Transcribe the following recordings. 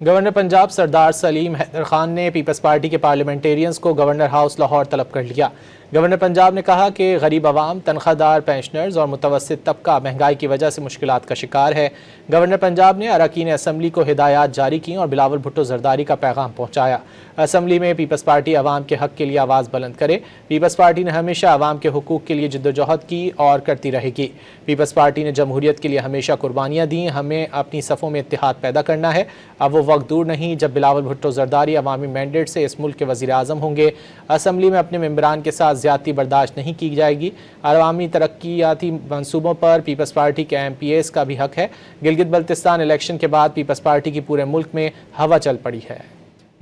Governor Punjab سردار سلیم حیدر خان نے Peoples party کے parliamentarians کو گورنر ہاؤس لاہور طلب کر لیا۔ گورنر پنجاب نے کہا کہ غریب عوام، تنخواہ دار، پینشنرز اور متوسط طبقہ مہنگائی کی وجہ سے مشکلات کا شکار ہے۔ گورنر پنجاب نے اراکین اسمبلی کو ہدایات جاری کی اور بلاول بھٹو زرداری کا پیغام پہنچایا۔ اسمبلی میں پیپلز پارٹی عوام کے حق کے لیے آواز بلند کرے۔ پیپلز پارٹی نے ہمیشہ عوام کے حقوق کے لیے جدوجہد کی اور کرتی رہے گی۔ پیپلز پارٹی نے جمہوریت کے لیے ہمیشہ قربانیاں دیں۔ ہمیں اپنی صفوں میں اتحاد پیدا کرنا ہے۔ اب وہ وقت دور نہیں جب بلاول بھٹو زرداری عوامی مینڈیٹ سے اس ملک کے وزیر اعظم ہوں گے۔ اسمبلی میں اپنے ممبران کے ساتھ زیادتی برداشت نہیں کی جائے گی۔ عوامی ترقیاتی منصوبوں پر پیپلز پارٹی کے ایم پی ایز کا بھی حق ہے۔ گلگت بلتستان الیکشن کے بعد پیپلز پارٹی کی پورے ملک میں ہوا چل پڑی ہے۔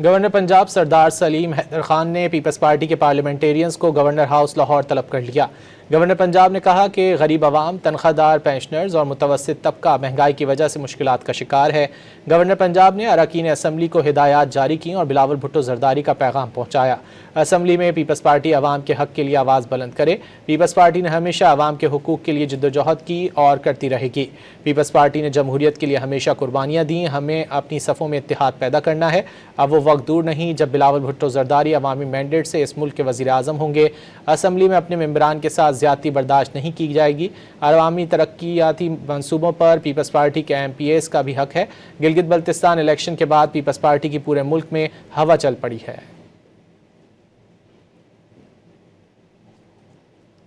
گورنر پنجاب سردار سلیم حیدر خان نے پیپلز پارٹی کے پارلیمنٹیرینز کو گورنر ہاؤس لاہور طلب کر لیا۔ گورنر پنجاب نے کہا کہ غریب عوام، تنخواہ دار، پینشنرز اور متوسط طبقہ مہنگائی کی وجہ سے مشکلات کا شکار ہے۔ گورنر پنجاب نے اراکین اسمبلی کو ہدایات جاری کی اور بلاول بھٹو زرداری کا پیغام پہنچایا۔ اسمبلی میں پیپلز پارٹی عوام کے حق کے لیے آواز بلند کرے۔ پیپلز پارٹی نے ہمیشہ عوام کے حقوق کے لیے جدوجہد کی اور کرتی رہے گی۔ پیپلز پارٹی نے جمہوریت کے لیے ہمیشہ قربانیاں دیں۔ ہمیں اپنی صفوں میں اتحاد پیدا کرنا ہے۔ اب وہ وقت دور نہیں جب بلاول بھٹو زرداری عوامی مینڈیٹ سے اس ملک کے وزیر اعظم ہوں گے۔ اسمبلی میں اپنے ممبران کے ساتھ زیادتی برداشت نہیں کی جائے گی۔ عوامی ترقیاتی منصوبوں پر پیپلز پارٹی کے ایم پی ایز کا بھی حق ہے۔ گلگت بلتستان الیکشن کے بعد پیپلز پارٹی کی پورے ملک میں ہوا چل پڑی ہے۔